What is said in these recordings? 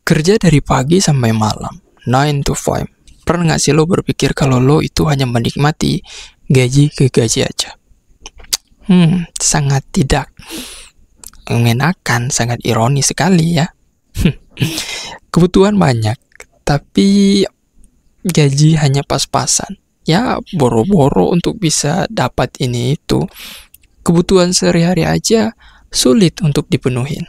Kerja dari pagi sampai malam, 9 to 5. Pernah nggak sih lo berpikir kalau lo itu hanya menikmati gaji ke gaji aja? Sangat tidak mengenakan, sangat ironis sekali ya. Kebutuhan banyak, tapi gaji hanya pas-pasan. Ya, boro-boro untuk bisa dapat ini itu. Kebutuhan sehari-hari aja sulit untuk dipenuhin.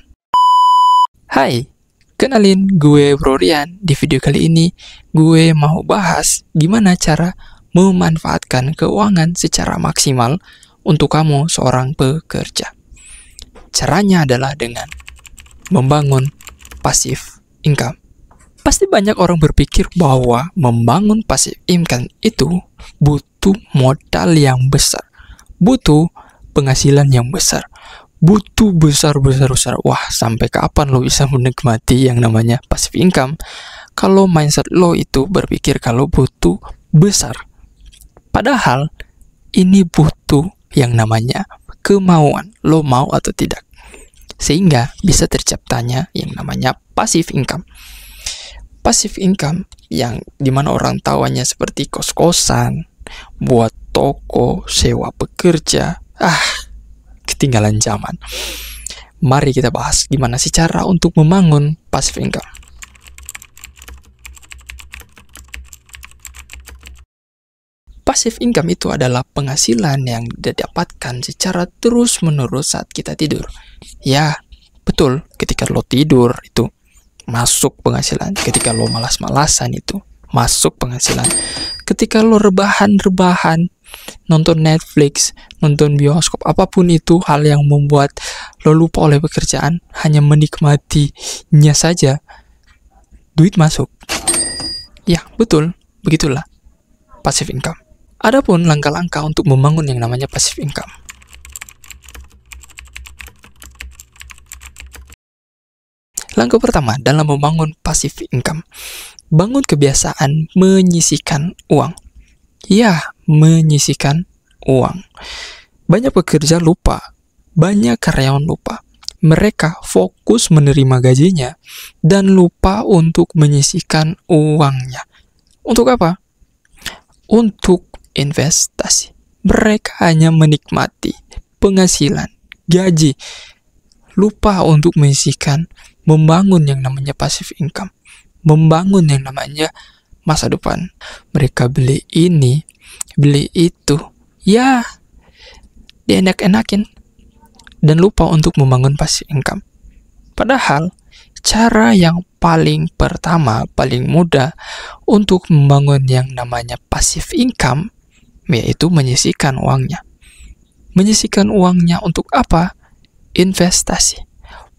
Hai, kenalin gue Bro Rian. Di video kali ini gue mau bahas gimana cara memanfaatkan keuangan secara maksimal untuk kamu seorang pekerja. Caranya adalah dengan membangun passive income. Pasti banyak orang berpikir bahwa membangun passive income itu butuh modal yang besar, butuh penghasilan yang besar, butuh besar. Wah, sampai kapan lo bisa menikmati yang namanya passive income kalau mindset lo itu berpikir kalau butuh besar? Padahal ini butuh yang namanya kemauan, lo mau atau tidak, sehingga bisa terciptanya yang namanya passive income. Passive income yang dimana orang tahunya seperti kos-kosan, buat toko, sewa pekerja, ketinggalan zaman. Mari kita bahas gimana sih cara untuk membangun passive income. Passive income itu adalah penghasilan yang didapatkan secara terus-menerus saat kita tidur. Ya, betul, ketika lo tidur itu masuk penghasilan. Ketika lo malas-malasan itu masuk penghasilan. Ketika lo rebahan, nonton Netflix, nonton bioskop, apapun itu hal yang membuat lo lupa oleh pekerjaan, hanya menikmatinya saja, duit masuk. Ya, betul, begitulah passive income. Adapun langkah-langkah untuk membangun yang namanya passive income. Langkah pertama dalam membangun passive income, bangun kebiasaan menyisihkan uang. Ya, menyisihkan uang. Banyak pekerja lupa, banyak karyawan lupa. Mereka fokus menerima gajinya dan lupa untuk menyisihkan uangnya. Untuk apa? Untuk investasi. Mereka hanya menikmati penghasilan, gaji, lupa untuk menyisihkan, membangun yang namanya passive income, membangun yang namanya masa depan. Mereka beli ini, beli itu, ya dienak-enakin dan lupa untuk membangun passive income. Padahal cara yang paling pertama, paling mudah untuk membangun yang namanya passive income yaitu menyisihkan uangnya. Menyisihkan uangnya untuk apa? Investasi.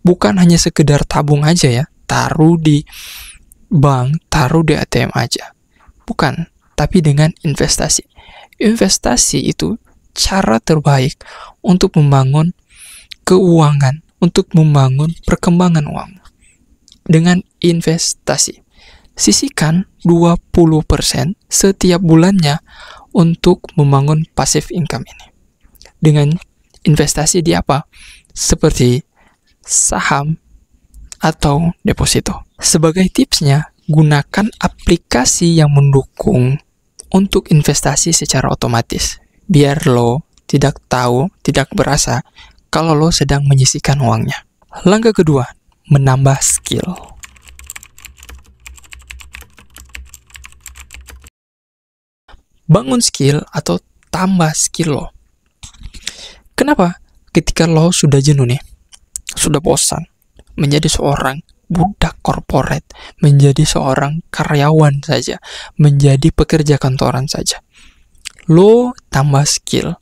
Bukan hanya sekedar tabung aja ya, taruh di bank, taruh di ATM aja. Bukan, tapi dengan investasi. Investasi itu cara terbaik untuk membangun keuangan, untuk membangun perkembangan uang. Dengan investasi, sisihkan 20% setiap bulannya untuk membangun passive income ini. Dengan investasi di apa? Seperti saham atau deposito. Sebagai tipsnya, gunakan aplikasi yang mendukung untuk investasi secara otomatis. Biar lo tidak tahu, tidak berasa kalau lo sedang menyisihkan uangnya. Langkah kedua, menambah skill. Bangun skill atau tambah skill lo. Kenapa? Ketika lo sudah jenuh nih, sudah bosan menjadi seorang budak korporat, menjadi seorang karyawan saja, menjadi pekerja kantoran saja, lo tambah skill.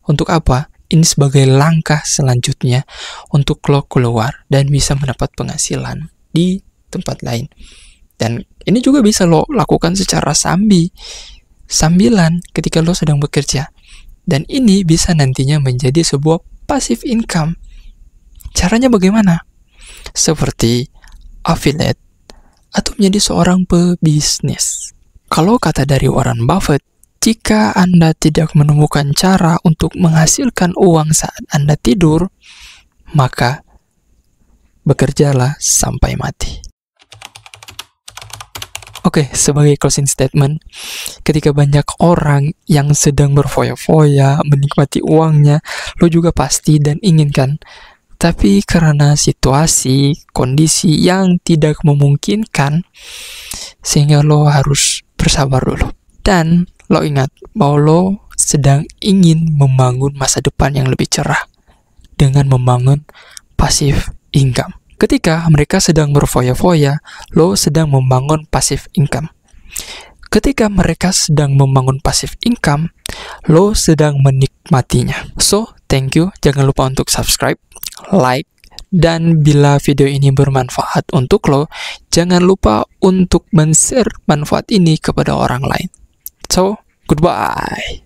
Untuk apa? Ini sebagai langkah selanjutnya untuk lo keluar dan bisa mendapat penghasilan di tempat lain. Dan ini juga bisa lo lakukan secara sambilan ketika lo sedang bekerja. Dan ini bisa nantinya menjadi sebuah passive income. Caranya bagaimana? Seperti affiliate atau menjadi seorang pebisnis. Kalau kata dari Warren Buffett, jika Anda tidak menemukan cara untuk menghasilkan uang saat Anda tidur, maka bekerjalah sampai mati. Oke, sebagai closing statement, ketika banyak orang yang sedang berfoya-foya, menikmati uangnya, lo juga pasti dan inginkan. Tapi karena situasi, kondisi yang tidak memungkinkan, sehingga lo harus bersabar dulu. Dan lo ingat bahwa lo sedang ingin membangun masa depan yang lebih cerah dengan membangun passive income. Ketika mereka sedang berfoya-foya, lo sedang membangun passive income. Ketika mereka sedang membangun passive income, lo sedang menikmatinya. So, thank you. Jangan lupa untuk subscribe, like, dan bila video ini bermanfaat untuk lo, jangan lupa untuk men-share manfaat ini kepada orang lain. So, goodbye.